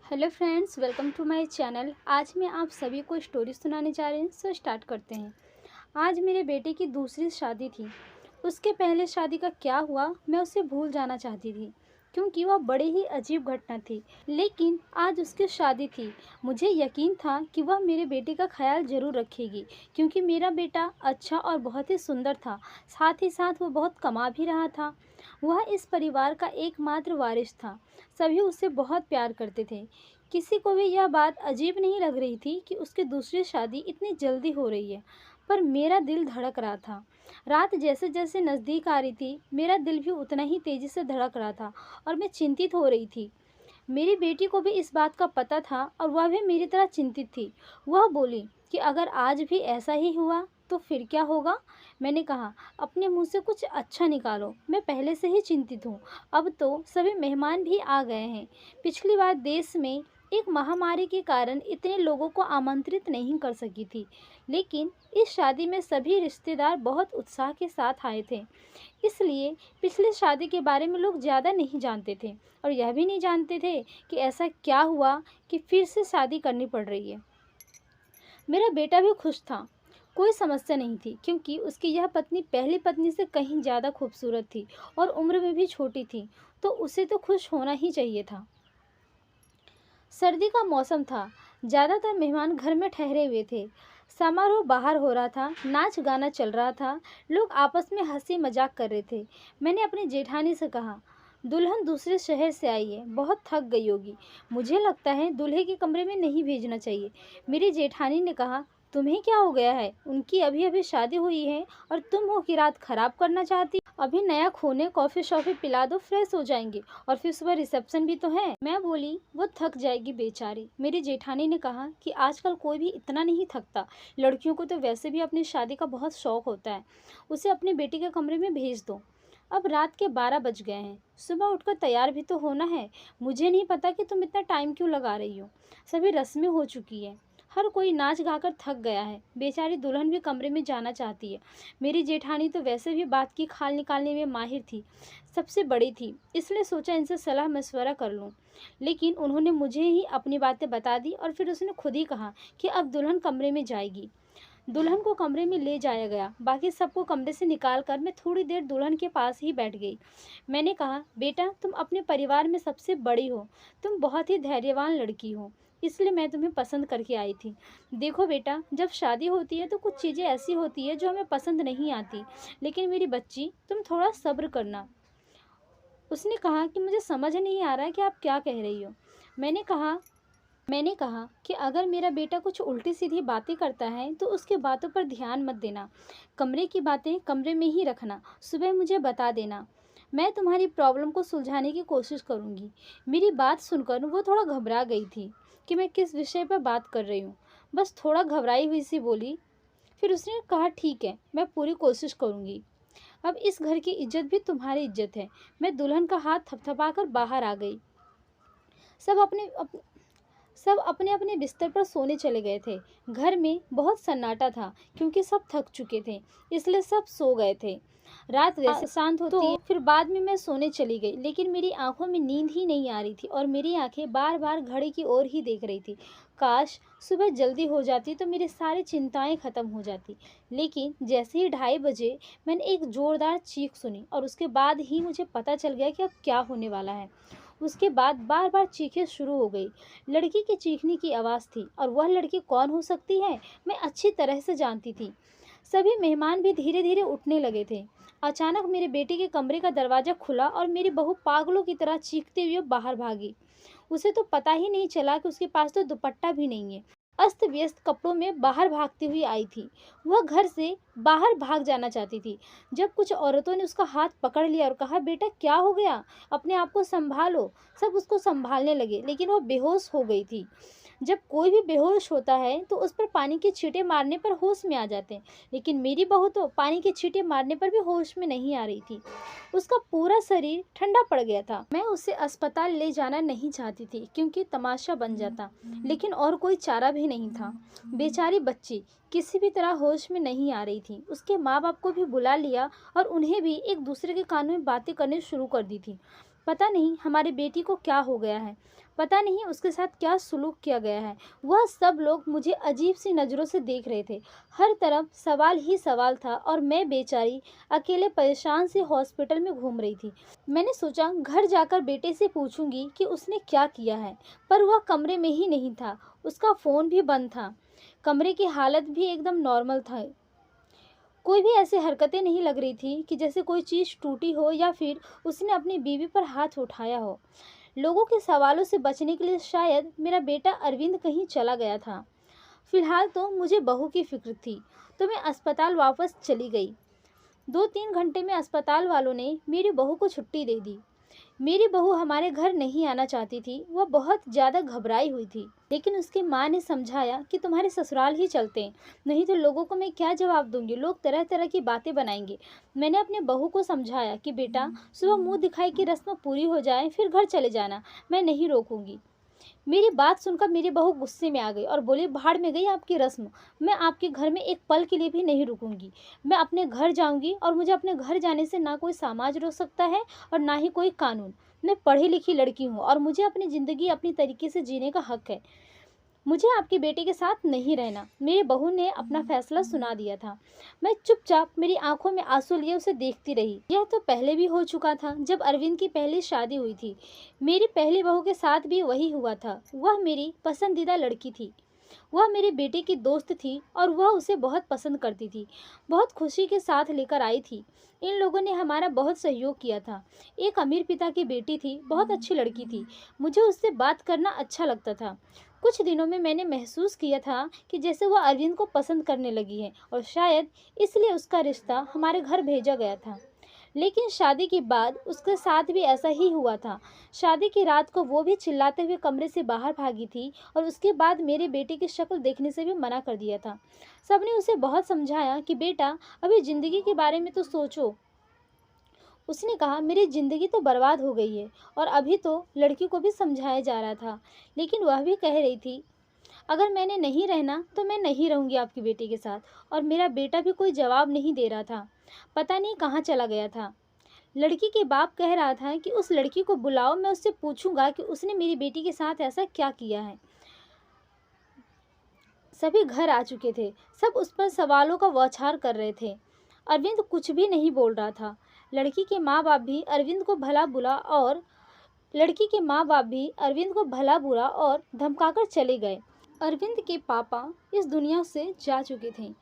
Hello friends, welcome to my channel. आज मैं आप सभी को स्टोरी सुनाने जा रहे हैं। सो स्टार्ट करते हैं। आज मेरे बेटे की दूसरी शादी थी। उसके पहले शादी का क्या हुआ मैं उसे भूल जाना चाहती थी, क्योंकि वह बड़ी ही अजीब घटना थी। लेकिन आज उसकी शादी थी। मुझे यकीन था कि वह मेरे बेटे का ख्याल ज़रूर रखेगी, क्योंकि मेरा बेटा अच्छा और बहुत ही सुंदर था। साथ ही साथ वो बहुत कमा भी रहा था। वह इस परिवार का एकमात्र वारिस था। सभी उससे बहुत प्यार करते थे। किसी को भी यह बात अजीब नहीं लग रही थी कि उसकी दूसरी शादी इतनी जल्दी हो रही है। पर मेरा दिल धड़क रहा था। रात जैसे जैसे नज़दीक आ रही थी, मेरा दिल भी उतना ही तेज़ी से धड़क रहा था और मैं चिंतित हो रही थी। मेरी बेटी को भी इस बात का पता था और वह भी मेरी तरह चिंतित थी। वह बोली कि अगर आज भी ऐसा ही हुआ तो फिर क्या होगा। मैंने कहा, अपने मुंह से कुछ अच्छा निकालो, मैं पहले से ही चिंतित हूँ। अब तो सभी मेहमान भी आ गए हैं। पिछली बार देश में एक महामारी के कारण इतने लोगों को आमंत्रित नहीं कर सकी थी, लेकिन इस शादी में सभी रिश्तेदार बहुत उत्साह के साथ आए थे। इसलिए पिछली शादी के बारे में लोग ज़्यादा नहीं जानते थे और यह भी नहीं जानते थे कि ऐसा क्या हुआ कि फिर से शादी करनी पड़ रही है। मेरा बेटा भी खुश था। कोई समस्या नहीं थी, क्योंकि उसकी यह पत्नी पहली पत्नी से कहीं ज़्यादा खूबसूरत थी और उम्र में भी छोटी थी, तो उसे तो खुश होना ही चाहिए था। सर्दी का मौसम था। ज़्यादातर मेहमान घर में ठहरे हुए थे। समारोह बाहर हो रहा था, नाच गाना चल रहा था, लोग आपस में हंसी मजाक कर रहे थे। मैंने अपनी जेठानी से कहा, दुल्हन दूसरे शहर से आई है, बहुत थक गई होगी। मुझे लगता है दूल्हे के कमरे में नहीं भेजना चाहिए। मेरी जेठानी ने कहा, तुम्हें क्या हो गया है? उनकी अभी अभी शादी हुई है और तुम हो कि रात खराब करना चाहती। अभी नया खूने कॉफ़ी शॉफ़ी पिला दो, फ्रेश हो जाएंगे, और फिर सुबह रिसेप्शन भी तो है। मैं बोली, वो थक जाएगी बेचारी। मेरी जेठानी ने कहा कि आजकल कोई भी इतना नहीं थकता। लड़कियों को तो वैसे भी अपनी शादी का बहुत शौक होता है। उसे अपनी बेटी के कमरे में भेज दो। अब रात के 12 बज गए हैं। सुबह उठकर तैयार भी तो होना है। मुझे नहीं पता कि तुम इतना टाइम क्यों लगा रही हो। सभी रस्में हो चुकी है। हर कोई नाच गाकर थक गया है। बेचारी दुल्हन भी कमरे में जाना चाहती है। मेरी जेठानी तो वैसे भी बात की खाल निकालने में माहिर थी, सबसे बड़ी थी, इसलिए सोचा इनसे सलाह मशवरा कर लूं। लेकिन उन्होंने मुझे ही अपनी बातें बता दी और फिर उसने खुद ही कहा कि अब दुल्हन कमरे में जाएगी। दुल्हन को कमरे में ले जाया गया। बाकी सबको कमरे से निकाल कर मैं थोड़ी देर दुल्हन के पास ही बैठ गई। मैंने कहा, बेटा, तुम अपने परिवार में सबसे बड़ी हो। तुम बहुत ही धैर्यवान लड़की हो, इसलिए मैं तुम्हें पसंद करके आई थी। देखो बेटा, जब शादी होती है तो कुछ चीज़ें ऐसी होती है जो हमें पसंद नहीं आती, लेकिन मेरी बच्ची, तुम थोड़ा सब्र करना। उसने कहा कि मुझे समझ नहीं आ रहा है कि आप क्या कह रही हो। मैंने कहा कि अगर मेरा बेटा कुछ उल्टी सीधी बातें करता है तो उसके बातों पर ध्यान मत देना। कमरे की बातें कमरे में ही रखना। सुबह मुझे बता देना। मैं तुम्हारी प्रॉब्लम को सुलझाने की कोशिश करूंगी। मेरी बात सुनकर वो थोड़ा घबरा गई थी कि मैं किस विषय पर बात कर रही हूँ। बस थोड़ा घबराई हुई सी बोली। फिर उसने कहा, ठीक है, मैं पूरी कोशिश करूंगी। अब इस घर की इज्जत भी तुम्हारी इज्जत है। मैं दुल्हन का हाथ थपथपाकर बाहर आ गई। सब अपने अप, सब अपने अपने बिस्तर पर सोने चले गए थे। घर में बहुत सन्नाटा था, क्योंकि सब थक चुके थे, इसलिए सब सो गए थे। रात वैसे शांत होती है। फिर बाद में मैं सोने चली गई, लेकिन मेरी आंखों में नींद ही नहीं आ रही थी और मेरी आंखें बार बार घड़ी की ओर ही देख रही थी। काश सुबह जल्दी हो जाती तो मेरी सारी चिंताएं खत्म हो जाती। लेकिन जैसे ही 2:30 बजे मैंने एक जोरदार चीख सुनी और उसके बाद ही मुझे पता चल गया कि अब क्या होने वाला है। उसके बाद बार बार चीखें शुरू हो गई। लड़की की चीखने की आवाज़ थी, और वह लड़की कौन हो सकती है मैं अच्छी तरह से जानती थी। सभी मेहमान भी धीरे धीरे उठने लगे थे। अचानक मेरे बेटे के कमरे का दरवाज़ा खुला और मेरी बहू पागलों की तरह चीखते हुए बाहर भागी। उसे तो पता ही नहीं चला कि उसके पास तो दुपट्टा भी नहीं है। अस्त व्यस्त कपड़ों में बाहर भागती हुई आई थी। वह घर से बाहर भाग जाना चाहती थी, जब कुछ औरतों ने उसका हाथ पकड़ लिया और कहा, बेटा क्या हो गया, अपने आप को संभालो। सब उसको संभालने लगे, लेकिन वह बेहोश हो गई थी। जब कोई भी बेहोश होता है तो उस पर पानी के छींटे मारने पर होश में आ जाते हैं, लेकिन मेरी बहू तो पानी के छींटे मारने पर भी होश में नहीं आ रही थी। उसका पूरा शरीर ठंडा पड़ गया था। मैं उसे अस्पताल ले जाना नहीं चाहती थी, क्योंकि तमाशा बन जाता, लेकिन और कोई चारा भी नहीं था। बेचारी बच्ची किसी भी तरह होश में नहीं आ रही थी। उसके माँ बाप को भी बुला लिया और उन्हें भी एक दूसरे के कानों में बातें करनी शुरू कर दी थी। पता नहीं हमारी बेटी को क्या हो गया है, पता नहीं उसके साथ क्या सुलूक किया गया है। वह सब लोग मुझे अजीब सी नज़रों से देख रहे थे। हर तरफ सवाल ही सवाल था और मैं बेचारी अकेले परेशान से हॉस्पिटल में घूम रही थी। मैंने सोचा घर जाकर बेटे से पूछूंगी कि उसने क्या किया है, पर वह कमरे में ही नहीं था। उसका फ़ोन भी बंद था। कमरे की हालत भी एकदम नॉर्मल था। कोई भी ऐसी हरकतें नहीं लग रही थी कि जैसे कोई चीज़ टूटी हो या फिर उसने अपनी बीवी पर हाथ उठाया हो। लोगों के सवालों से बचने के लिए शायद मेरा बेटा अरविंद कहीं चला गया था। फिलहाल तो मुझे बहू की फिक्र थी, तो मैं अस्पताल वापस चली गई। 2-3 घंटे में अस्पताल वालों ने मेरी बहू को छुट्टी दे दी। मेरी बहू हमारे घर नहीं आना चाहती थी। वह बहुत ज़्यादा घबराई हुई थी, लेकिन उसकी माँ ने समझाया कि तुम्हारे ससुराल ही चलते हैं, नहीं तो लोगों को मैं क्या जवाब दूंगी, लोग तरह तरह की बातें बनाएंगे। मैंने अपने बहू को समझाया कि बेटा, सुबह मुंह दिखाई की रस्म पूरी हो जाए फिर घर चले जाना, मैं नहीं रोकूंगी। मेरी बात सुनकर मेरी बहू गुस्से में आ गई और बोली, भाड़ में गई आपकी रस्म, मैं आपके घर में एक पल के लिए भी नहीं रुकूंगी। मैं अपने घर जाऊंगी और मुझे अपने घर जाने से ना कोई समाज रोक सकता है और ना ही कोई कानून। मैं पढ़ी लिखी लड़की हूँ और मुझे अपनी ज़िंदगी अपनी तरीके से जीने का हक है। मुझे आपके बेटे के साथ नहीं रहना। मेरी बहू ने अपना फैसला सुना दिया था। मैं चुपचाप मेरी आंखों में आंसू लिए उसे देखती रही। यह तो पहले भी हो चुका था जब अरविंद की पहली शादी हुई थी। मेरी पहली बहू के साथ भी वही हुआ था। वह मेरी पसंदीदा लड़की थी। वह मेरे बेटे की दोस्त थी और वह उसे बहुत पसंद करती थी। बहुत खुशी के साथ लेकर आई थी। इन लोगों ने हमारा बहुत सहयोग किया था। एक अमीर पिता की बेटी थी, बहुत अच्छी लड़की थी। मुझे उससे बात करना अच्छा लगता था। कुछ दिनों में मैंने महसूस किया था कि जैसे वह अरविंद को पसंद करने लगी है और शायद इसलिए उसका रिश्ता हमारे घर भेजा गया था। लेकिन शादी के बाद उसके साथ भी ऐसा ही हुआ था। शादी की रात को वो भी चिल्लाते हुए कमरे से बाहर भागी थी और उसके बाद मेरे बेटे की शक्ल देखने से भी मना कर दिया था। सबने उसे बहुत समझाया कि बेटा, अभी ज़िंदगी के बारे में तो सोचो। उसने कहा, मेरी ज़िंदगी तो बर्बाद हो गई है। और अभी तो लड़की को भी समझाया जा रहा था, लेकिन वह भी कह रही थी, अगर मैंने नहीं रहना तो मैं नहीं रहूँगी आपकी बेटी के साथ। और मेरा बेटा भी कोई जवाब नहीं दे रहा था, पता नहीं कहाँ चला गया था। लड़की के बाप कह रहा था कि उस लड़की को बुलाओ, मैं उससे पूछूंगा कि उसने मेरी बेटी के साथ ऐसा क्या किया है। सभी घर आ चुके थे। सब उस पर सवालों का बौछार कर रहे थे। अरविंद कुछ भी नहीं बोल रहा था। लड़की के माँ बाप भी अरविंद को भला बुरा और लड़की के माँ बाप भी अरविंद को भला बुरा और धमकाकर चले गए। अरविंद के पापा इस दुनिया से जा चुके थे।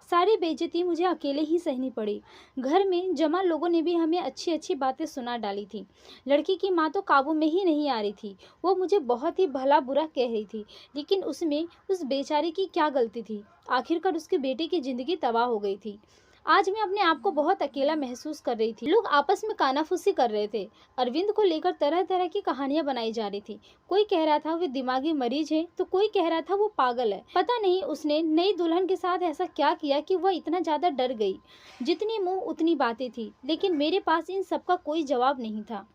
सारी बेइज्जती मुझे अकेले ही सहनी पड़ी। घर में जमा लोगों ने भी हमें अच्छी अच्छी बातें सुना डाली थी। लड़की की माँ तो काबू में ही नहीं आ रही थी। वो मुझे बहुत ही भला बुरा कह रही थी, लेकिन उसमें उस बेचारी की क्या गलती थी। आखिरकार उसके बेटे की ज़िंदगी तबाह हो गई थी। आज मैं अपने आप को बहुत अकेला महसूस कर रही थी। लोग आपस में कानाफूसी कर रहे थे। अरविंद को लेकर तरह तरह की कहानियां बनाई जा रही थी। कोई कह रहा था वो दिमागी मरीज है, तो कोई कह रहा था वो पागल है। पता नहीं उसने नई दुल्हन के साथ ऐसा क्या किया कि वह इतना ज़्यादा डर गई। जितनी मुंह उतनी बातें थी, लेकिन मेरे पास इन सब का कोई जवाब नहीं था।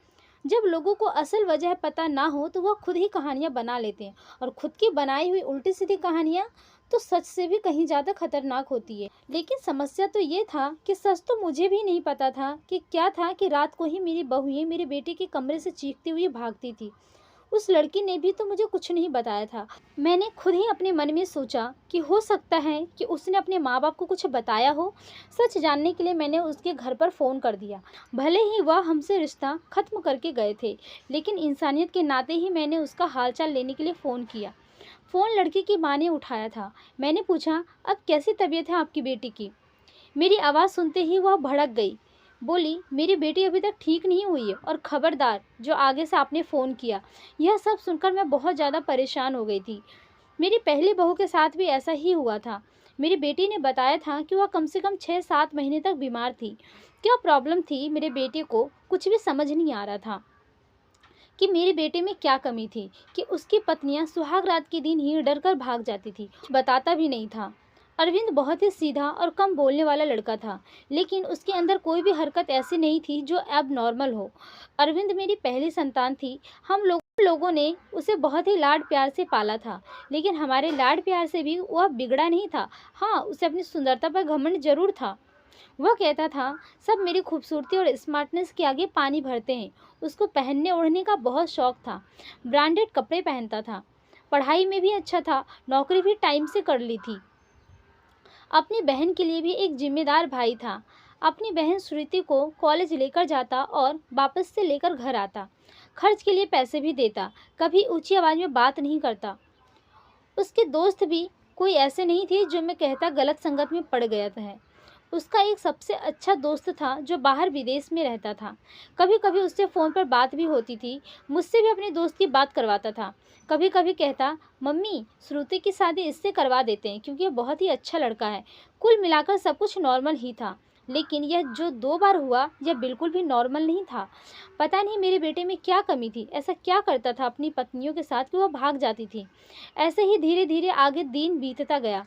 जब लोगों को असल वजह पता ना हो तो वह खुद ही कहानियां बना लेते हैं, और खुद की बनाई हुई उल्टी सीधी कहानियां तो सच से भी कहीं ज़्यादा खतरनाक होती है। लेकिन समस्या तो ये था कि सच तो मुझे भी नहीं पता था कि क्या था कि रात को ही मेरी बहुएं मेरे बेटे के कमरे से चीखती हुई भागती थी। उस लड़की ने भी तो मुझे कुछ नहीं बताया था। मैंने खुद ही अपने मन में सोचा कि हो सकता है कि उसने अपने माँ बाप को कुछ बताया हो। सच जानने के लिए मैंने उसके घर पर फ़ोन कर दिया। भले ही वह हमसे रिश्ता ख़त्म करके गए थे, लेकिन इंसानियत के नाते ही मैंने उसका हालचाल लेने के लिए फ़ोन किया। फ़ोन लड़की की माँ ने उठाया था। मैंने पूछा, अब कैसी तबीयत है आपकी बेटी की? मेरी आवाज़ सुनते ही वह भड़क गई। बोली, मेरी बेटी अभी तक ठीक नहीं हुई है, और खबरदार जो आगे से आपने फ़ोन किया। यह सब सुनकर मैं बहुत ज़्यादा परेशान हो गई थी। मेरी पहली बहू के साथ भी ऐसा ही हुआ था। मेरी बेटी ने बताया था कि वह कम से कम 6-7 महीने तक बीमार थी। क्या प्रॉब्लम थी मेरे बेटे को कुछ भी समझ नहीं आ रहा था कि मेरे बेटे में क्या कमी थी कि उसकी पत्नियां सुहाग रात के दिन ही डर कर भाग जाती थी। बताता भी नहीं था। अरविंद बहुत ही सीधा और कम बोलने वाला लड़का था, लेकिन उसके अंदर कोई भी हरकत ऐसी नहीं थी जो अब नॉर्मल हो। अरविंद मेरी पहली संतान थी। हम लोगों ने उसे बहुत ही लाड प्यार से पाला था, लेकिन हमारे लाड प्यार से भी वह बिगड़ा नहीं था। हाँ, उसे अपनी सुंदरता पर घमंड जरूर था। वह कहता था, सब मेरी खूबसूरती और स्मार्टनेस के आगे पानी भरते हैं। उसको पहनने ओढ़ने का बहुत शौक था। ब्रांडेड कपड़े पहनता था। पढ़ाई में भी अच्छा था। नौकरी भी टाइम से कर ली थी। अपनी बहन के लिए भी एक जिम्मेदार भाई था। अपनी बहन श्रुति को कॉलेज लेकर जाता और वापस से लेकर घर आता। खर्च के लिए पैसे भी देता। कभी ऊंची आवाज़ में बात नहीं करता। उसके दोस्त भी कोई ऐसे नहीं थे जो मैं कहता गलत संगत में पड़ गया था। उसका एक सबसे अच्छा दोस्त था जो बाहर विदेश में रहता था। कभी कभी उससे फ़ोन पर बात भी होती थी। मुझसे भी अपने दोस्त की बात करवाता था। कभी कभी कहता, मम्मी श्रुति की शादी इससे करवा देते हैं क्योंकि ये बहुत ही अच्छा लड़का है। कुल मिलाकर सब कुछ नॉर्मल ही था। लेकिन यह जो 2 बार हुआ यह बिल्कुल भी नॉर्मल नहीं था। पता नहीं मेरे बेटे में क्या कमी थी। ऐसा क्या करता था अपनी पत्नियों के साथ कि वह भाग जाती थी। ऐसे ही धीरे धीरे आगे दिन बीतता गया।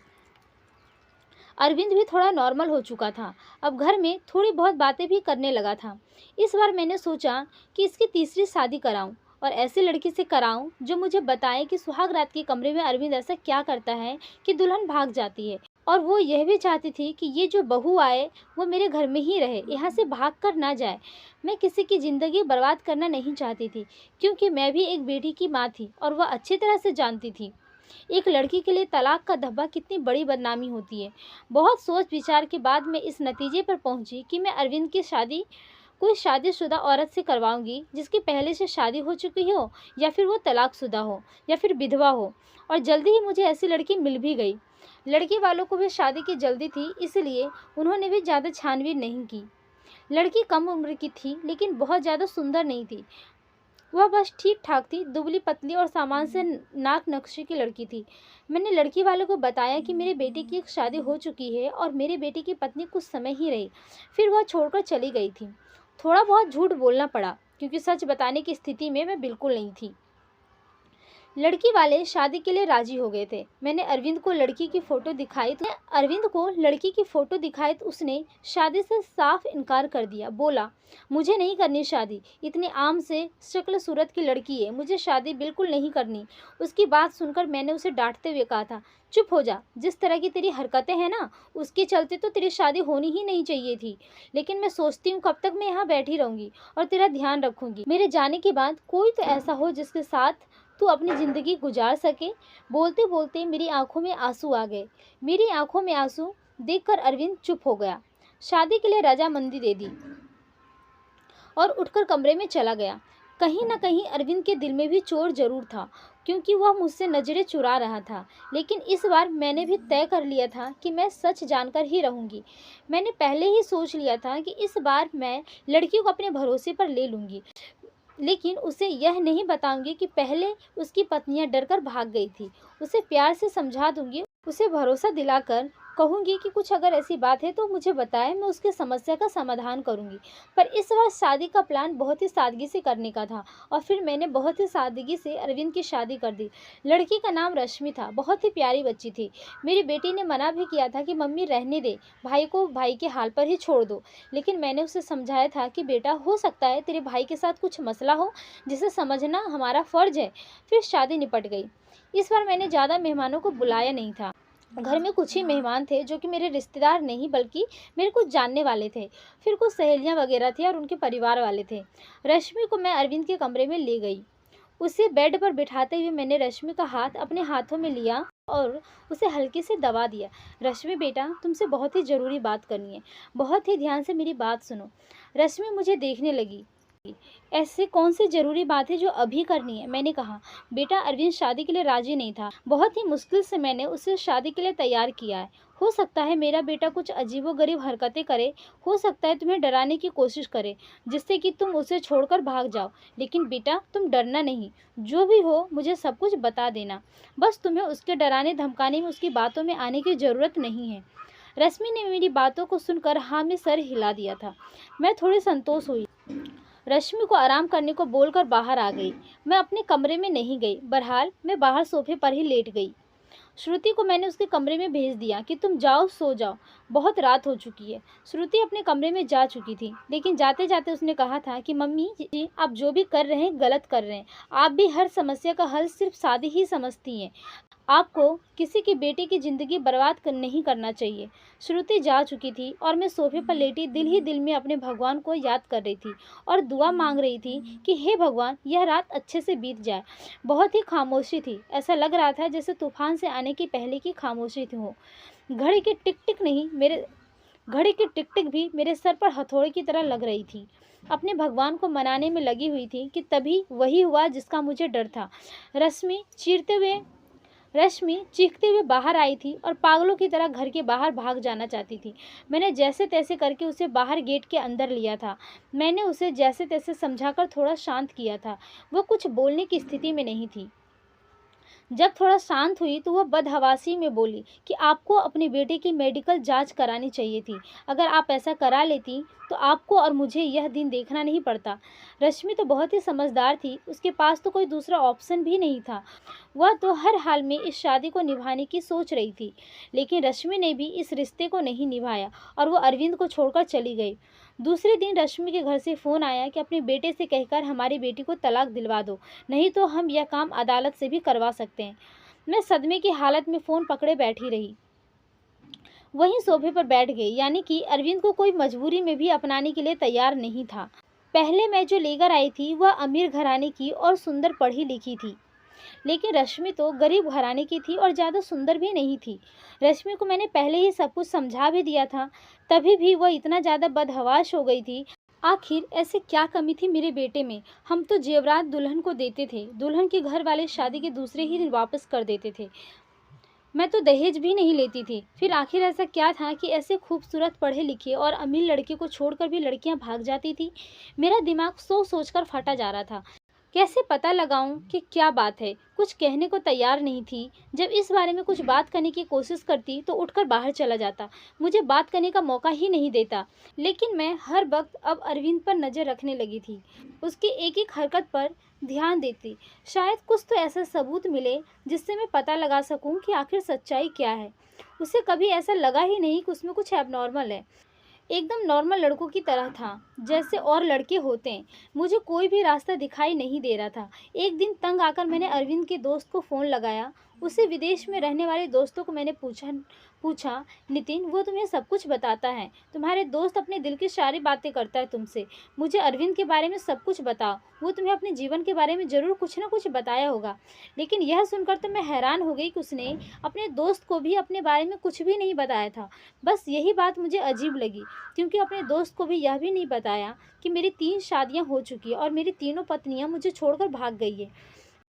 अरविंद भी थोड़ा नॉर्मल हो चुका था। अब घर में थोड़ी बहुत बातें भी करने लगा था। इस बार मैंने सोचा कि इसकी तीसरी शादी कराऊं और ऐसी लड़की से कराऊं जो मुझे बताए कि सुहाग रात के कमरे में अरविंद ऐसा क्या करता है कि दुल्हन भाग जाती है। और वो यह भी चाहती थी कि ये जो बहू आए वो मेरे घर में ही रहे, यहाँ से भाग कर ना जाए। मैं किसी की ज़िंदगी बर्बाद करना नहीं चाहती थी क्योंकि मैं भी एक बेटी की माँ थी और वह अच्छी तरह से जानती थी एक लड़की के लिए तलाक का धब्बा कितनी बड़ी बदनामी होती है। बहुत सोच विचार के बाद मैं इस नतीजे पर पहुंची कि मैं अरविंद की शादी कोई शादीशुदा औरत से करवाऊंगी जिसकी पहले से शादी हो चुकी हो, या फिर वो तलाकशुदा हो, या फिर विधवा हो। और जल्दी ही मुझे ऐसी लड़की मिल भी गई। लड़की वालों को भी शादी की जल्दी थी, इसलिए उन्होंने भी ज़्यादा छानबीन नहीं की। लड़की कम उम्र की थी लेकिन बहुत ज़्यादा सुंदर नहीं थी। वह बस ठीक ठाक थी। दुबली पतली और सामान से नाक नक्शे की लड़की थी। मैंने लड़की वालों को बताया कि मेरे बेटे की एक शादी हो चुकी है और मेरे बेटे की पत्नी कुछ समय ही रही, फिर वह छोड़कर चली गई थी। थोड़ा बहुत झूठ बोलना पड़ा क्योंकि सच बताने की स्थिति में मैं बिल्कुल नहीं थी। लड़की वाले शादी के लिए राजी हो गए थे। मैंने अरविंद को लड़की की फ़ोटो दिखाई तो उसने शादी से साफ इनकार कर दिया। बोला, मुझे नहीं करनी शादी। इतनी आम से शक्ल सूरत की लड़की है, मुझे शादी बिल्कुल नहीं करनी। उसकी बात सुनकर मैंने उसे डांटते हुए कहा था, चुप हो जा। जिस तरह की तेरी हरकतें हैं ना, उसके चलते तो तेरी शादी होनी ही नहीं चाहिए थी। लेकिन मैं सोचती हूँ कब तक मैं यहाँ बैठी रहूँगी और तेरा ध्यान रखूँगी। मेरे जाने के बाद कोई तो ऐसा हो जिसके साथ तू अपनी ज़िंदगी गुजार सके। बोलते बोलते मेरी आंखों में आंसू आ गए। मेरी आंखों में आंसू देखकर अरविंद चुप हो गया। शादी के लिए रजामंदी दे दी और उठकर कमरे में चला गया। कहीं ना कहीं अरविंद के दिल में भी चोर जरूर था क्योंकि वह मुझसे नज़रें चुरा रहा था। लेकिन इस बार मैंने भी तय कर लिया था कि मैं सच जानकर ही रहूंगी। मैंने पहले ही सोच लिया था कि इस बार मैं लड़की को अपने भरोसे पर ले लूंगी, लेकिन उसे यह नहीं बताऊंगी कि पहले उसकी पत्नियां डरकर भाग गई थी। उसे प्यार से समझा दूंगी, उसे भरोसा दिलाकर कहूंगी कि कुछ अगर ऐसी बात है तो मुझे बताए, मैं उसकी समस्या का समाधान करूंगी। पर इस बार शादी का प्लान बहुत ही सादगी से करने का था और फिर मैंने बहुत ही सादगी से अरविंद की शादी कर दी। लड़की का नाम रश्मि था। बहुत ही प्यारी बच्ची थी। मेरी बेटी ने मना भी किया था कि मम्मी रहने दे, भाई को भाई के हाल पर ही छोड़ दो। लेकिन मैंने उसे समझाया था कि बेटा, हो सकता है तेरे भाई के साथ कुछ मसला हो जिसे समझना हमारा फ़र्ज़ है। फिर शादी निपट गई। इस बार मैंने ज़्यादा मेहमानों को बुलाया नहीं था। घर में कुछ ही मेहमान थे जो कि मेरे रिश्तेदार नहीं बल्कि मेरे कुछ जानने वाले थे। फिर कुछ सहेलियां वगैरह थी और उनके परिवार वाले थे। रश्मि को मैं अरविंद के कमरे में ले गई। उसे बेड पर बिठाते हुए मैंने रश्मि का हाथ अपने हाथों में लिया और उसे हल्के से दबा दिया। रश्मि बेटा, तुमसे बहुत ही ज़रूरी बात करनी है। बहुत ही ध्यान से मेरी बात सुनो। रश्मि मुझे देखने लगी। ऐसे कौन सी जरूरी बात है जो अभी करनी है? मैंने कहा, बेटा, अरविंद शादी के लिए राजी नहीं था। बहुत ही मुश्किल से मैंने उसे शादी के लिए तैयार किया है। हो सकता है मेरा बेटा कुछ अजीबोगरीब हरकतें करे, हो सकता है तुम्हें डराने की कोशिश करे जिससे कि तुम उसे छोड़कर भाग जाओ। लेकिन बेटा, तुम डरना नहीं। जो भी हो मुझे सब कुछ बता देना। बस तुम्हें उसके डराने धमकाने में, उसकी बातों में आने की ज़रूरत नहीं है। रश्मि ने मेरी बातों को सुनकर हाँ में सर हिला दिया था। मैं थोड़ी संतोष हुई। रश्मि को आराम करने को बोलकर बाहर आ गई। मैं अपने कमरे में नहीं गई। बहरहाल मैं बाहर सोफे पर ही लेट गई। श्रुति को मैंने उसके कमरे में भेज दिया कि तुम जाओ, सो जाओ, बहुत रात हो चुकी है। श्रुति अपने कमरे में जा चुकी थी, लेकिन जाते जाते उसने कहा था कि मम्मी जी, आप जो भी कर रहे हैं गलत कर रहे हैं। आप भी हर समस्या का हल सिर्फ शादी ही समझती हैं। आपको किसी की बेटी की ज़िंदगी बर्बाद नहीं करना चाहिए। श्रुति जा चुकी थी और मैं सोफे पर लेटी दिल ही दिल में अपने भगवान को याद कर रही थी और दुआ मांग रही थी कि हे भगवान, यह रात अच्छे से बीत जाए। बहुत ही खामोशी थी, ऐसा लग रहा था जैसे तूफान से आने की पहले की खामोशी थी हो। घड़ी की टिक टिक नहीं मेरे घड़ी की टिक टिक भी मेरे सर पर हथौड़े की तरह लग रही थी। अपने भगवान को मनाने में लगी हुई थी कि तभी वही हुआ जिसका मुझे डर था। रश्मि चीरते हुए रश्मि चीखते हुए बाहर आई थी और पागलों की तरह घर के बाहर भाग जाना चाहती थी। मैंने जैसे तैसे करके उसे बाहर गेट के अंदर लिया था। मैंने उसे जैसे तैसे समझाकर थोड़ा शांत किया था। वह कुछ बोलने की स्थिति में नहीं थी। जब थोड़ा शांत हुई तो वह बदहवासी में बोली कि आपको अपनी बेटे की मेडिकल जांच करानी चाहिए थी। अगर आप ऐसा करा लेती तो आपको और मुझे यह दिन देखना नहीं पड़ता। रश्मि तो बहुत ही समझदार थी, उसके पास तो कोई दूसरा ऑप्शन भी नहीं था। वह तो हर हाल में इस शादी को निभाने की सोच रही थी, लेकिन रश्मि ने भी इस रिश्ते को नहीं निभाया और वो अरविंद को छोड़कर चली गई। दूसरे दिन रश्मि के घर से फ़ोन आया कि अपने बेटे से कहकर हमारी बेटी को तलाक दिलवा दो, नहीं तो हम यह काम अदालत से भी करवा सकते हैं। मैं सदमे की हालत में फ़ोन पकड़े बैठी रही, वहीं सोफे पर बैठ गई, यानी कि अरविंद को कोई मजबूरी में भी अपनाने के लिए तैयार नहीं था। पहले मैं जो लेकर आई थी वह अमीर घराने की और सुंदर पढ़ी लिखी थी, लेकिन रश्मि तो गरीब घराने की थी और ज़्यादा सुंदर भी नहीं थी। रश्मि को मैंने पहले ही सब कुछ समझा भी दिया था, तभी भी वह इतना ज़्यादा बदहवास हो गई थी। आखिर ऐसे क्या कमी थी मेरे बेटे में? हम तो जेवरात दुल्हन को देते थे, दुल्हन के घर वाले शादी के दूसरे ही दिन वापस कर देते थे। मैं तो दहेज भी नहीं लेती थी। फिर आखिर ऐसा क्या था कि ऐसे खूबसूरत पढ़े लिखे और अमीर लड़के को छोड़कर भी लड़कियां भाग जाती थी? मेरा दिमाग सोच सोच कर फटा जा रहा था। कैसे पता लगाऊं कि क्या बात है? कुछ कहने को तैयार नहीं थी। जब इस बारे में कुछ बात करने की कोशिश करती तो उठकर बाहर चला जाता, मुझे बात करने का मौका ही नहीं देता। लेकिन मैं हर वक्त अब अरविंद पर नज़र रखने लगी थी, उसकी एक एक हरकत पर ध्यान देती। शायद कुछ तो ऐसा सबूत मिले जिससे मैं पता लगा सकूं कि आखिर सच्चाई क्या है। उसे कभी ऐसा लगा ही नहीं कि उसमें कुछ एबनॉर्मल है। एकदम नॉर्मल लड़कों की तरह था, जैसे और लड़के होते हैं। मुझे कोई भी रास्ता दिखाई नहीं दे रहा था। एक दिन तंग आकर मैंने अरविंद के दोस्त को फ़ोन लगाया। उसे विदेश में रहने वाले दोस्तों को मैंने पूछा, नितिन वो तुम्हें सब कुछ बताता है, तुम्हारे दोस्त अपने दिल की सारी बातें करता है तुमसे। मुझे अरविंद के बारे में सब कुछ बताओ, वो तुम्हें अपने जीवन के बारे में ज़रूर कुछ ना कुछ बताया होगा। लेकिन यह सुनकर तो मैं हैरान हो गई कि उसने अपने दोस्त को भी अपने बारे में कुछ भी नहीं बताया था। बस यही बात मुझे अजीब लगी, क्योंकि अपने दोस्त को भी यह भी नहीं बताया कि मेरी 3 शादियां हो चुकी हैं और मेरी तीनों पत्नियां मुझे छोड़कर भाग गई है।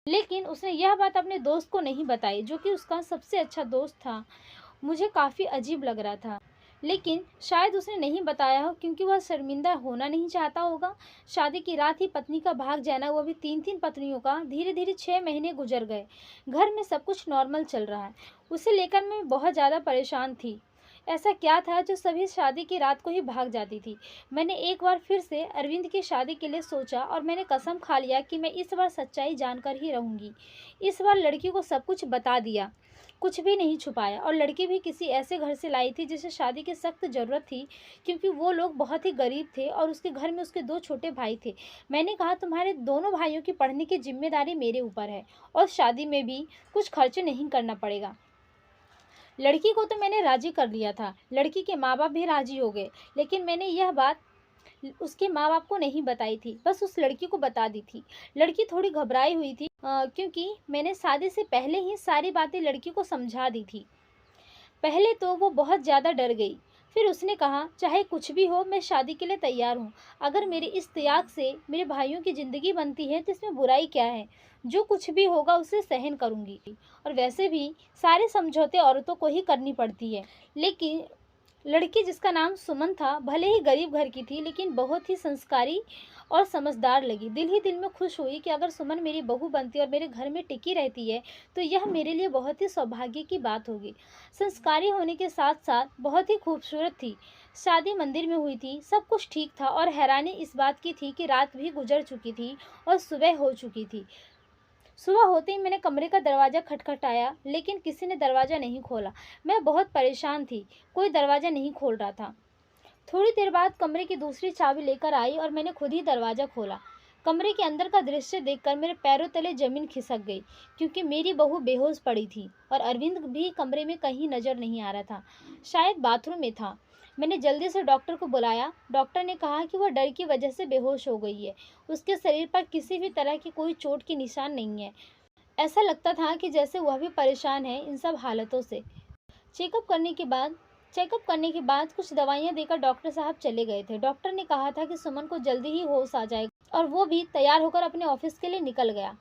लेकिन उसने यह बात अपने दोस्त को नहीं बताई, जो कि उसका सबसे अच्छा दोस्त था। मुझे काफ़ी अजीब लग रहा था, लेकिन शायद उसने नहीं बताया हो क्योंकि वह शर्मिंदा होना नहीं चाहता होगा। शादी की रात ही पत्नी का भाग जाना, वो भी 3-3 पत्नियों का। धीरे धीरे 6 महीने गुजर गए। घर में सब कुछ नॉर्मल चल रहा है। उसे लेकर मैं बहुत ज़्यादा परेशान थी। ऐसा क्या था जो सभी शादी की रात को ही भाग जाती थी? मैंने एक बार फिर से अरविंद की शादी के लिए सोचा और मैंने कसम खा लिया कि मैं इस बार सच्चाई जानकर ही रहूंगी। इस बार लड़की को सब कुछ बता दिया, कुछ भी नहीं छुपाया। और लड़की भी किसी ऐसे घर से लाई थी जिसे शादी की सख्त ज़रूरत थी, क्योंकि वो लोग बहुत ही गरीब थे और उसके घर में उसके 2 छोटे भाई थे। मैंने कहा, तुम्हारे दोनों भाइयों की पढ़ने की जिम्मेदारी मेरे ऊपर है और शादी में भी कुछ खर्च नहीं करना पड़ेगा। लड़की को तो मैंने राजी कर लिया था, लड़की के माँ बाप भी राजी हो गए, लेकिन मैंने यह बात उसके माँ बाप को नहीं बताई थी, बस उस लड़की को बता दी थी। लड़की थोड़ी घबराई हुई थी, क्योंकि मैंने शादी से पहले ही सारी बातें लड़की को समझा दी थी। पहले तो वो बहुत ज़्यादा डर गई, फिर उसने कहा, चाहे कुछ भी हो मैं शादी के लिए तैयार हूँ। अगर मेरे इस त्याग से मेरे भाइयों की ज़िंदगी बनती है तो इसमें बुराई क्या है? जो कुछ भी होगा उसे सहन करूँगी। और वैसे भी सारे समझौते औरतों को ही करनी पड़ती है। लेकिन लड़की, जिसका नाम सुमन था, भले ही गरीब घर की थी लेकिन बहुत ही संस्कारी और समझदार लगी। दिल ही दिल में खुश हुई कि अगर सुमन मेरी बहू बनती और मेरे घर में टिकी रहती है तो यह मेरे लिए बहुत ही सौभाग्य की बात होगी। संस्कारी होने के साथ साथ बहुत ही खूबसूरत थी। शादी मंदिर में हुई थी, सब कुछ ठीक था और हैरानी इस बात की थी कि रात भी गुजर चुकी थी और सुबह हो चुकी थी। सुबह होते ही मैंने कमरे का दरवाज़ा खटखटाया, लेकिन किसी ने दरवाज़ा नहीं खोला। मैं बहुत परेशान थी, कोई दरवाज़ा नहीं खोल रहा था। थोड़ी देर बाद कमरे की दूसरी चाबी लेकर आई और मैंने खुद ही दरवाज़ा खोला। कमरे के अंदर का दृश्य देखकर मेरे पैरों तले जमीन खिसक गई, क्योंकि मेरी बहू बेहोश पड़ी थी और अरविंद भी कमरे में कहीं नजर नहीं आ रहा था। शायद बाथरूम में था। मैंने जल्दी से डॉक्टर को बुलाया। डॉक्टर ने कहा कि वह डर की वजह से बेहोश हो गई है। उसके शरीर पर किसी भी तरह की कोई चोट के निशान नहीं है। ऐसा लगता था कि जैसे वह भी परेशान है इन सब हालतों से। चेकअप करने के बाद चेकअप करने के बाद कुछ दवाइयाँ देकर डॉक्टर साहब चले गए थे। डॉक्टर ने कहा था कि सुमन को जल्दी ही होश आ जाएगा, और वो भी तैयार होकर अपने ऑफिस के लिए निकल गया।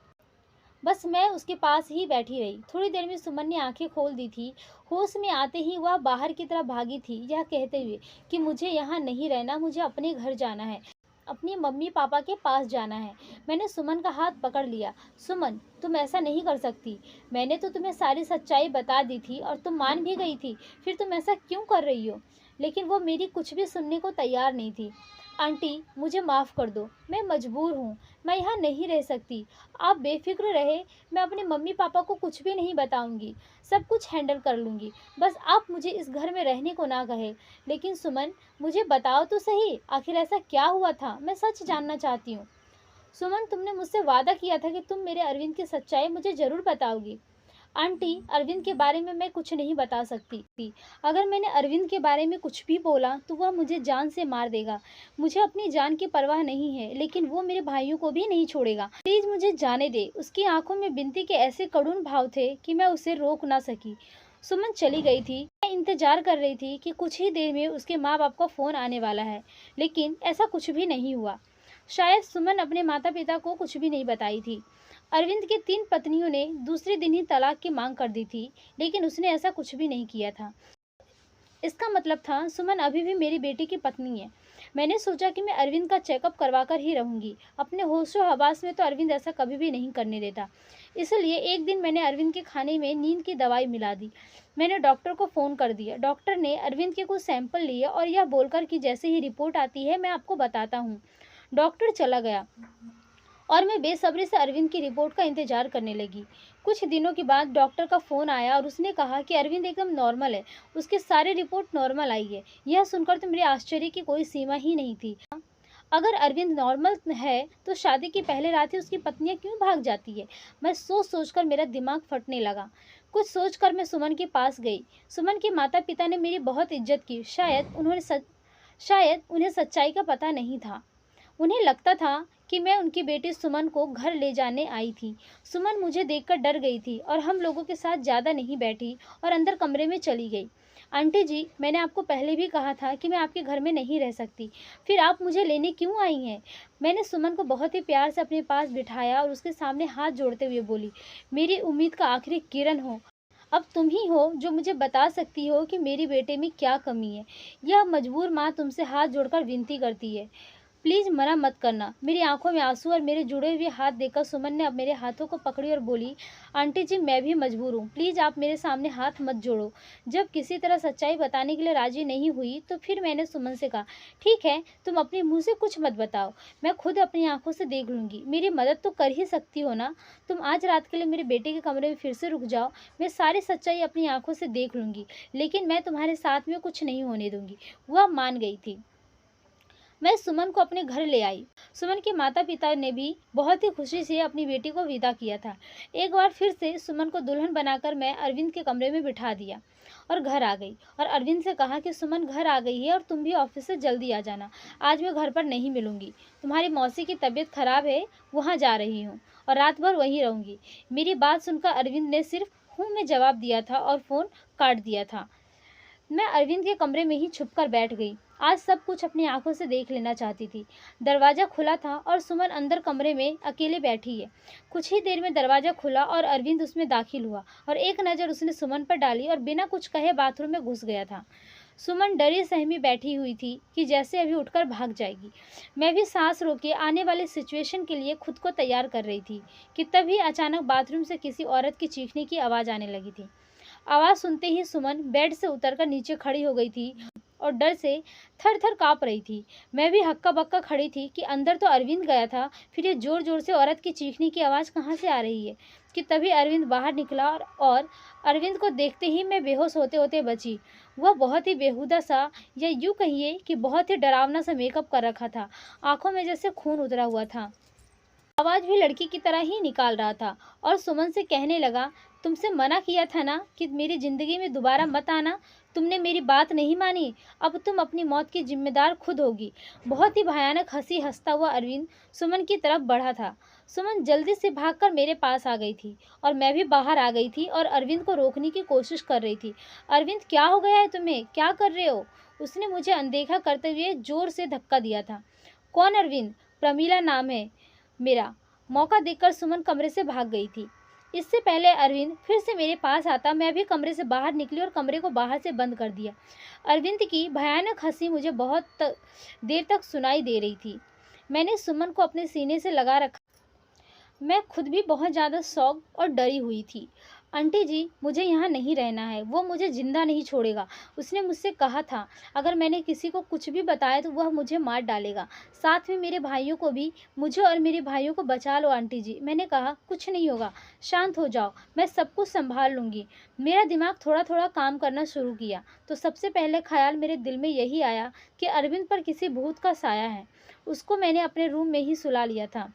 बस मैं उसके पास ही बैठी रही। थोड़ी देर में सुमन ने आंखें खोल दी थी। होश में आते ही वह बाहर की तरफ भागी थी, यह कहते हुए कि मुझे यहाँ नहीं रहना, मुझे अपने घर जाना है, अपनी मम्मी पापा के पास जाना है। मैंने सुमन का हाथ पकड़ लिया। सुमन, तुम ऐसा नहीं कर सकती। मैंने तो तुम्हें सारी सच्चाई बता दी थी और तुम मान भी गई थी, फिर तुम ऐसा क्यों कर रही हो? लेकिन वो मेरी कुछ भी सुनने को तैयार नहीं थी। आंटी, मुझे माफ़ कर दो, मैं मजबूर हूँ, मैं यहाँ नहीं रह सकती। आप बेफिक्र रहे, मैं अपने मम्मी पापा को कुछ भी नहीं बताऊंगी, सब कुछ हैंडल कर लूँगी। बस आप मुझे इस घर में रहने को ना कहे। लेकिन सुमन, मुझे बताओ तो सही, आखिर ऐसा क्या हुआ था? मैं सच जानना चाहती हूँ। सुमन, तुमने मुझसे वादा किया था कि तुम मेरे अरविंद की सच्चाई मुझे ज़रूर बताओगी। आंटी, अरविंद के बारे में मैं कुछ नहीं बता सकती थी। अगर मैंने अरविंद के बारे में कुछ भी बोला तो वह मुझे जान से मार देगा। मुझे अपनी जान की परवाह नहीं है, लेकिन वो मेरे भाइयों को भी नहीं छोड़ेगा। प्लीज मुझे जाने दे। उसकी आंखों में बिनती के ऐसे करुण भाव थे कि मैं उसे रोक ना सकी। सुमन चली गई थी। मैं इंतजार कर रही थी कि कुछ ही देर में उसके माँ बाप का फोन आने वाला है, लेकिन ऐसा कुछ भी नहीं हुआ। शायद सुमन अपने माता पिता को कुछ भी नहीं बताई थी। अरविंद की 3 पत्नियों ने दूसरे दिन ही तलाक की मांग कर दी थी, लेकिन उसने ऐसा कुछ भी नहीं किया था। इसका मतलब था सुमन अभी भी मेरी बेटी की पत्नी है। मैंने सोचा कि मैं अरविंद का चेकअप करवा कर ही रहूंगी। अपने होशो हवास में तो अरविंद ऐसा कभी भी नहीं करने देता। इसलिए एक दिन मैंने अरविंद के खाने में नींद की दवाई मिला दी। मैंने डॉक्टर को फ़ोन कर दिया। डॉक्टर ने अरविंद के कुछ सैंपल लिए और यह बोलकर कि जैसे ही रिपोर्ट आती है मैं आपको बताता हूँ। डॉक्टर चला गया और मैं बेसब्री से अरविंद की रिपोर्ट का इंतजार करने लगी। कुछ दिनों के बाद डॉक्टर का फ़ोन आया और उसने कहा कि अरविंद एकदम नॉर्मल है, उसकी सारी रिपोर्ट नॉर्मल आई है। यह सुनकर तो मेरे आश्चर्य की कोई सीमा ही नहीं थी। अगर अरविंद नॉर्मल है तो शादी की पहले रात ही उसकी पत्नियां क्यों भाग जाती है? मैं सोच सोचकर मेरा दिमाग फटने लगा। कुछ सोचकर मैं सुमन के पास गई। सुमन के माता पिता ने मेरी बहुत इज्जत की। शायद उन्हें सच्चाई का पता नहीं था। उन्हें लगता था कि मैं उनकी बेटी सुमन को घर ले जाने आई थी। सुमन मुझे देखकर डर गई थी और हम लोगों के साथ ज़्यादा नहीं बैठी और अंदर कमरे में चली गई। आंटी जी, मैंने आपको पहले भी कहा था कि मैं आपके घर में नहीं रह सकती, फिर आप मुझे लेने क्यों आई हैं? मैंने सुमन को बहुत ही प्यार से अपने पास बिठाया और उसके सामने हाथ जोड़ते हुए बोली, मेरी उम्मीद का आखिरी किरण हो। अब तुम ही हो जो मुझे बता सकती हो कि मेरी बेटे में क्या कमी है। यह मजबूर माँ तुमसे हाथ जोड़कर विनती करती है, प्लीज़ मना मत करना। मेरी आंखों में आंसू और मेरे जुड़े हुए हाथ देखकर सुमन ने अब मेरे हाथों को पकड़ी और बोली, आंटी जी, मैं भी मजबूर हूँ, प्लीज़ आप मेरे सामने हाथ मत जोड़ो। जब किसी तरह सच्चाई बताने के लिए राजी नहीं हुई तो फिर मैंने सुमन से कहा, ठीक है, तुम अपने मुंह से कुछ मत बताओ, मैं खुद अपनी आंखों से देख लूँगी। मेरी मदद तो कर ही सकती हो ना? तुम आज रात के लिए मेरे बेटे के कमरे में फिर से रुक जाओ, मैं सारी सच्चाई अपनी आंखों से देख लूँगी, लेकिन मैं तुम्हारे साथ में कुछ नहीं होने दूँगी। वह मान गई थी। मैं सुमन को अपने घर ले आई। सुमन के माता पिता ने भी बहुत ही खुशी से अपनी बेटी को विदा किया था। एक बार फिर से सुमन को दुल्हन बनाकर मैं अरविंद के कमरे में बिठा दिया और घर आ गई और अरविंद से कहा कि सुमन घर आ गई है और तुम भी ऑफिस से जल्दी आ जाना। आज मैं घर पर नहीं मिलूंगी, तुम्हारी मौसी की तबीयत खराब है, वहाँ जा रही हूँ और रात भर वहीं रहूंगी। मेरी बात सुनकर अरविंद ने सिर्फ हूँ में जवाब दिया था और फ़ोन काट दिया था। मैं अरविंद के कमरे में ही छुपकर बैठ गई। आज सब कुछ अपनी आंखों से देख लेना चाहती थी। दरवाज़ा खुला था और सुमन अंदर कमरे में अकेले बैठी है। कुछ ही देर में दरवाज़ा खुला और अरविंद उसमें दाखिल हुआ और एक नज़र उसने सुमन पर डाली और बिना कुछ कहे बाथरूम में घुस गया था। सुमन डरी सहमी बैठी हुई थी कि जैसे अभी उठकर भाग जाएगी। मैं भी सांस रोके आने वाली सिचुएशन के लिए खुद को तैयार कर रही थी कि तभी अचानक बाथरूम से किसी औरत की चीखने की आवाज़ आने लगी थी। आवाज़ सुनते ही सुमन बेड से उतरकर नीचे खड़ी हो गई थी और डर से थर-थर काँप रही थी। मैं भी हक्का-बक्का खड़ी थी कि अंदर तो अरविंद गया था, फिर ये ज़ोर-ज़ोर से औरत की चीखने की आवाज़ कहाँ से आ रही है? कि तभी अरविंद बाहर निकला और अरविंद को देखते ही मैं बेहोश होते-होते बची। वह बहुत ही बेहुदा सा, या यूँ कहिए कि बहुत ही डरावना सा मेकअप कर रखा था। आँखों में जैसे खून उतरा हुआ था। आवाज़ भी लड़की की तरह ही निकाल रहा था और सुमन से कहने लगा, तुमसे मना किया था ना कि मेरी ज़िंदगी में दोबारा मत आना। तुमने मेरी बात नहीं मानी। अब तुम अपनी मौत की जिम्मेदार खुद होगी। बहुत ही भयानक हंसी हंसता हुआ अरविंद सुमन की तरफ बढ़ा था। सुमन जल्दी से भागकर मेरे पास आ गई थी और मैं भी बाहर आ गई थी और अरविंद को रोकने की कोशिश कर रही थी। अरविंद, क्या हो गया है तुम्हें? क्या कर रहे हो? उसने मुझे अनदेखा करते हुए जोर से धक्का दिया था। कौन अरविंद? प्रमीला नाम है मेरा। मौका देखकर सुमन कमरे से भाग गई थी। इससे पहले अरविंद फिर से मेरे पास आता, मैं भी कमरे से बाहर निकली और कमरे को बाहर से बंद कर दिया। अरविंद की भयानक हंसी मुझे देर तक सुनाई दे रही थी। मैंने सुमन को अपने सीने से लगा रखा। मैं खुद भी बहुत ज़्यादा शॉक और डरी हुई थी। आंटी जी, मुझे यहाँ नहीं रहना है। वो मुझे जिंदा नहीं छोड़ेगा। उसने मुझसे कहा था, अगर मैंने किसी को कुछ भी बताया तो वह मुझे मार डालेगा, साथ में मेरे भाइयों को भी। मुझे और मेरे भाइयों को बचा लो आंटी जी। मैंने कहा, कुछ नहीं होगा, शांत हो जाओ, मैं सब कुछ संभाल लूँगी। मेरा दिमाग थोड़ा थोड़ा काम करना शुरू किया तो सबसे पहले ख्याल मेरे दिल में यही आया कि अरविंद पर किसी भूत का साया है। उसको मैंने अपने रूम में ही सुला लिया था।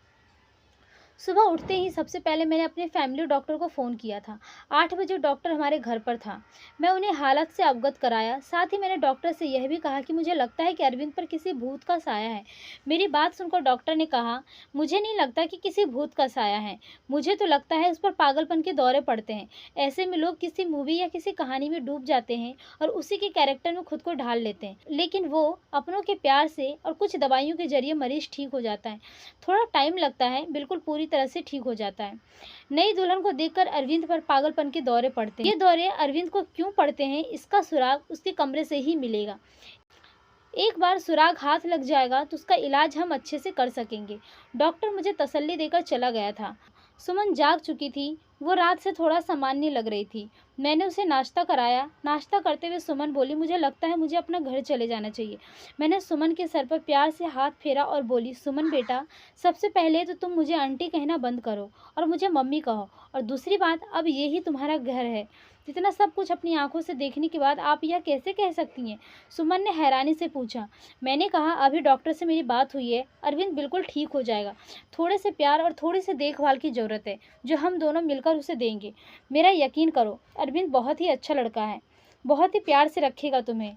सुबह उठते ही सबसे पहले मैंने अपने फैमिली डॉक्टर को फ़ोन किया था। 8 बजे डॉक्टर हमारे घर पर था। मैं उन्हें हालत से अवगत कराया। साथ ही मैंने डॉक्टर से यह भी कहा कि मुझे लगता है कि अरविंद पर किसी भूत का साया है। मेरी बात सुनकर डॉक्टर ने कहा, मुझे नहीं लगता कि किसी भूत का साया है। मुझे तो लगता है उस पर पागलपन के दौरे पड़ते हैं। ऐसे में लोग किसी मूवी या किसी कहानी में डूब जाते हैं और उसी के कैरेक्टर में खुद को ढाल लेते हैं। लेकिन वो अपनों के प्यार से और कुछ दवाइयों के जरिए मरीज ठीक हो जाता है। थोड़ा टाइम लगता है, बिल्कुल पूरी तरह से ठीक हो जाता है। नई दुल्हन को देखकर अरविंद पर पागलपन के दौरे पड़ते हैं। ये दौरे अरविंद को क्यों पड़ते हैं, इसका सुराग उसके कमरे से ही मिलेगा। एक बार सुराग हाथ लग जाएगा तो उसका इलाज हम अच्छे से कर सकेंगे। डॉक्टर मुझे तसल्ली देकर चला गया था। सुमन जाग चुकी थी। वो रात से थोड़ा सामान्य लग रही थी। मैंने उसे नाश्ता कराया। नाश्ता करते हुए सुमन बोली, मुझे लगता है मुझे अपना घर चले जाना चाहिए। मैंने सुमन के सर पर प्यार से हाथ फेरा और बोली, सुमन बेटा, सबसे पहले तो तुम मुझे आंटी कहना बंद करो और मुझे मम्मी कहो। और दूसरी बात, अब यही तुम्हारा घर है। इतना सब कुछ अपनी आंखों से देखने के बाद आप यह कैसे कह सकती हैं? सुमन ने हैरानी से पूछा। मैंने कहा, अभी डॉक्टर से मेरी बात हुई है, अरविंद बिल्कुल ठीक हो जाएगा। थोड़े से प्यार और थोड़ी सी देखभाल की ज़रूरत है जो हम दोनों मिलकर उसे देंगे। मेरा यकीन करो, अरविंद बहुत ही अच्छा लड़का है, बहुत ही प्यार से रखेगा तुम्हें।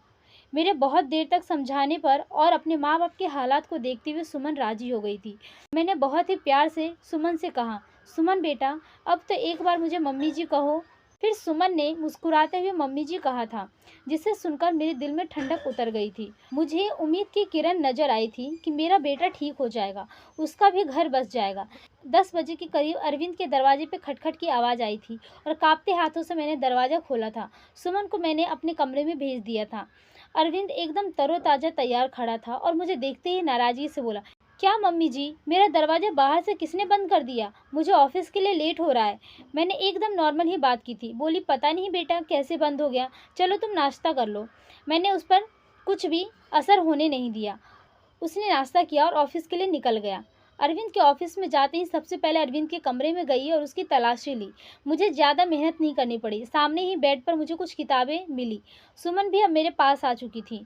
मेरे बहुत देर तक समझाने पर और अपने माँ बाप के हालात को देखते हुए सुमन राजी हो गई थी। मैंने बहुत ही प्यार से सुमन से कहा, सुमन बेटा, अब तो एक बार मुझे मम्मी जी कहो। फिर सुमन ने मुस्कुराते हुए मम्मी जी कहा था, जिसे सुनकर मेरे दिल में ठंडक उतर गई थी। मुझे उम्मीद की किरण नजर आई थी कि मेरा बेटा ठीक हो जाएगा, उसका भी घर बस जाएगा। 10 बजे के करीब अरविंद के दरवाजे पे खटखट की आवाज़ आई थी और कांपते हाथों से मैंने दरवाज़ा खोला था। सुमन को मैंने अपने कमरे में भेज दिया था। अरविंद एकदम तरोताज़ा तैयार खड़ा था और मुझे देखते ही नाराज़गी से बोला, क्या मम्मी जी, मेरा दरवाज़ा बाहर से किसने बंद कर दिया? मुझे ऑफिस के लिए लेट हो रहा है। मैंने एकदम नॉर्मल ही बात की थी। बोली, पता नहीं बेटा कैसे बंद हो गया। चलो तुम नाश्ता कर लो। मैंने उस पर कुछ भी असर होने नहीं दिया। उसने नाश्ता किया और ऑफिस के लिए निकल गया। अरविंद के ऑफिस में जाते ही सबसे पहले अरविंद के कमरे में गई और उसकी तलाशी ली। मुझे ज़्यादा मेहनत नहीं करनी पड़ी। सामने ही बेड पर मुझे कुछ किताबें मिली। सुमन भी अब मेरे पास आ चुकी थी।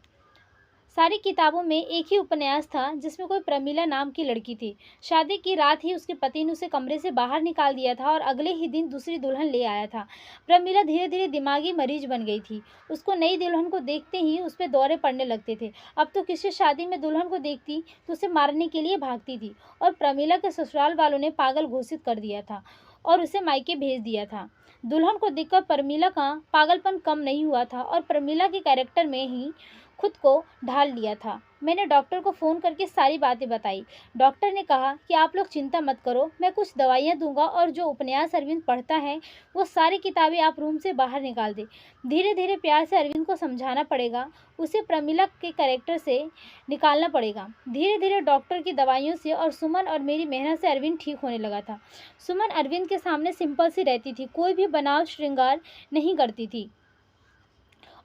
सारी किताबों में एक ही उपन्यास था जिसमें कोई प्रमीला नाम की लड़की थी। शादी की रात ही उसके पति ने उसे कमरे से बाहर निकाल दिया था और अगले ही दिन दूसरी दुल्हन ले आया था। प्रमीला धीरे धीरे दिमागी मरीज बन गई थी। उसको नई दुल्हन को देखते ही उस पर दौरे पड़ने लगते थे। अब तो किसी शादी में दुल्हन को देखती तो उसे मारने के लिए भागती थी और प्रमीला के ससुराल वालों ने पागल घोषित कर दिया था और उसे मायके भेज दिया था। दुल्हन को देखकर प्रमीला का पागलपन कम नहीं हुआ था और प्रमीला के कैरेक्टर में ही खुद को ढाल लिया था। मैंने डॉक्टर को फ़ोन करके सारी बातें बताई। डॉक्टर ने कहा कि आप लोग चिंता मत करो, मैं कुछ दवाइयाँ दूंगा और जो उपन्यास अरविंद पढ़ता है वो सारी किताबें आप रूम से बाहर निकाल दें। धीरे धीरे प्यार से अरविंद को समझाना पड़ेगा, उसे प्रमिला के कैरेक्टर से निकालना पड़ेगा। धीरे धीरे डॉक्टर की दवाइयों से और सुमन और मेरी मेहनत से अरविंद ठीक होने लगा था। सुमन अरविंद के सामने सिंपल सी रहती थी, कोई भी बनाव श्रृंगार नहीं करती थी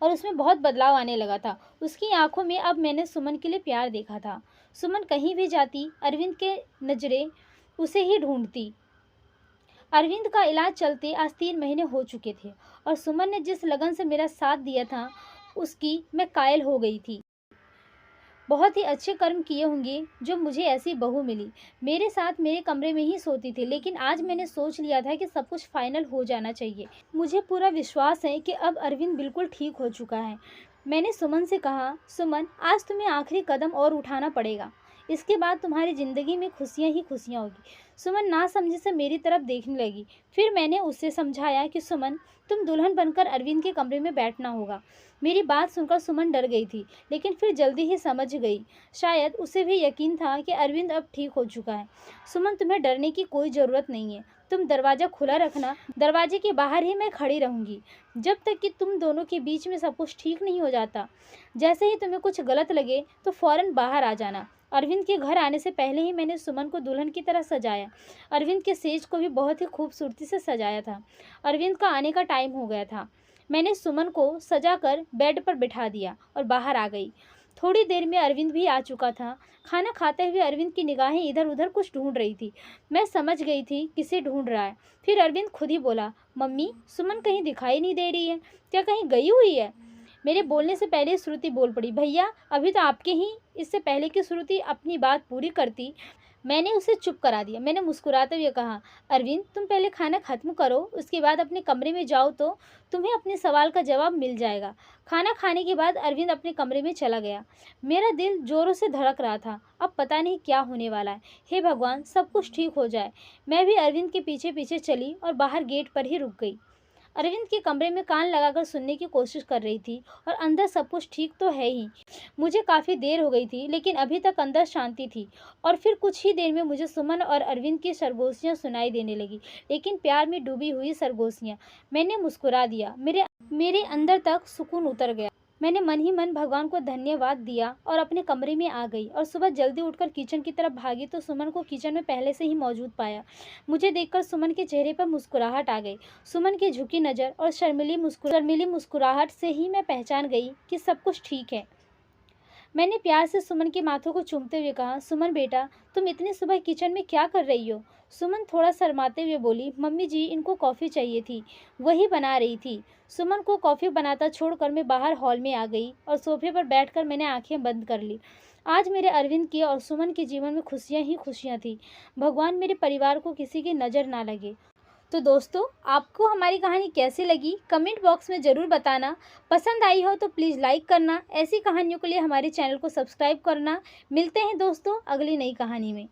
और उसमें बहुत बदलाव आने लगा था। उसकी आंखों में अब मैंने सुमन के लिए प्यार देखा था। सुमन कहीं भी जाती, अरविंद के नज़रें उसे ही ढूंढती। अरविंद का इलाज चलते आज 3 महीने हो चुके थे और सुमन ने जिस लगन से मेरा साथ दिया था उसकी मैं कायल हो गई थी। बहुत ही अच्छे कर्म किए होंगे जो मुझे ऐसी बहू मिली। मेरे साथ मेरे कमरे में ही सोती थी, लेकिन आज मैंने सोच लिया था कि सब कुछ फाइनल हो जाना चाहिए। मुझे पूरा विश्वास है कि अब अरविंद बिल्कुल ठीक हो चुका है। मैंने सुमन से कहा, सुमन, आज तुम्हें आखिरी कदम और उठाना पड़ेगा। इसके बाद तुम्हारी ज़िंदगी में खुशियाँ ही खुशियाँ होगी। सुमन ना समझे से मेरी तरफ देखने लगी। फिर मैंने उससे समझाया कि सुमन, तुम दुल्हन बनकर अरविंद के कमरे में बैठना होगा। मेरी बात सुनकर सुमन डर गई थी, लेकिन फिर जल्दी ही समझ गई। शायद उसे भी यकीन था कि अरविंद अब ठीक हो चुका है। सुमन, तुम्हें डरने की कोई ज़रूरत नहीं है। तुम दरवाज़ा खुला रखना, दरवाजे के बाहर ही मैं खड़ी रहूँगी जब तक कि तुम दोनों के बीच में सब कुछ ठीक नहीं हो जाता। जैसे ही तुम्हें कुछ गलत लगे तो फ़ौरन बाहर आ जाना। अरविंद के घर आने से पहले ही मैंने सुमन को दुल्हन की तरह सजाया। अरविंद के सेज को भी बहुत ही खूबसूरती से सजाया था। अरविंद का आने का टाइम हो गया था। मैंने सुमन को सजाकर बेड पर बिठा दिया और बाहर आ गई। थोड़ी देर में अरविंद भी आ चुका था। खाना खाते हुए अरविंद की निगाहें इधर उधर कुछ ढूंढ रही थी। मैं समझ गई थी किसे ढूंढ रहा है। फिर अरविंद खुद ही बोला, मम्मी, सुमन कहीं दिखाई नहीं दे रही है, क्या कहीं गई हुई है? मेरे बोलने से पहले श्रुति बोल पड़ी, भैया, अभी तो आपके ही। इससे पहले कि श्रुति अपनी बात पूरी करती, मैंने उसे चुप करा दिया। मैंने मुस्कुराते हुए कहा, अरविंद, तुम पहले खाना खत्म करो, उसके बाद अपने कमरे में जाओ तो तुम्हें अपने सवाल का जवाब मिल जाएगा। खाना खाने के बाद अरविंद अपने कमरे में चला गया। मेरा दिल जोरों से धड़क रहा था। अब पता नहीं क्या होने वाला है। हे भगवान, सब कुछ ठीक हो जाए। मैं भी अरविंद के पीछे पीछे चली और बाहर गेट पर ही रुक गई। अरविंद के कमरे में कान लगाकर सुनने की कोशिश कर रही थी और अंदर सब कुछ ठीक तो है ही। मुझे काफ़ी देर हो गई थी, लेकिन अभी तक अंदर शांति थी। और फिर कुछ ही देर में मुझे सुमन और अरविंद की सरगोशियाँ सुनाई देने लगी, लेकिन प्यार में डूबी हुई सरगोशियाँ। मैंने मुस्कुरा दिया। मेरे अंदर तक सुकून उतर गया। मैंने मन ही मन भगवान को धन्यवाद दिया और अपने कमरे में आ गई और सुबह जल्दी उठकर किचन की तरफ भागी तो सुमन को किचन में पहले से ही मौजूद पाया। मुझे देखकर सुमन के चेहरे पर मुस्कुराहट आ गई। सुमन की झुकी नज़र और शर्मीली मुस्कुराहट से ही मैं पहचान गई कि सब कुछ ठीक है। मैंने प्यार से सुमन के माथों को चूमते हुए कहा, सुमन बेटा, तुम इतनी सुबह किचन में क्या कर रही हो? सुमन थोड़ा शर्माते हुए बोली, मम्मी जी, इनको कॉफ़ी चाहिए थी, वही बना रही थी। सुमन को कॉफ़ी बनाता छोड़कर मैं बाहर हॉल में आ गई और सोफे पर बैठकर मैंने आंखें बंद कर ली। आज मेरे अरविंद की और सुमन के जीवन में खुशियाँ ही खुशियाँ थी। भगवान मेरे परिवार को किसी की नज़र ना लगे। तो दोस्तों, आपको हमारी कहानी कैसी लगी कमेंट बॉक्स में ज़रूर बताना। पसंद आई हो तो प्लीज़ लाइक करना। ऐसी कहानियों के लिए हमारे चैनल को सब्सक्राइब करना। मिलते हैं दोस्तों अगली नई कहानी में।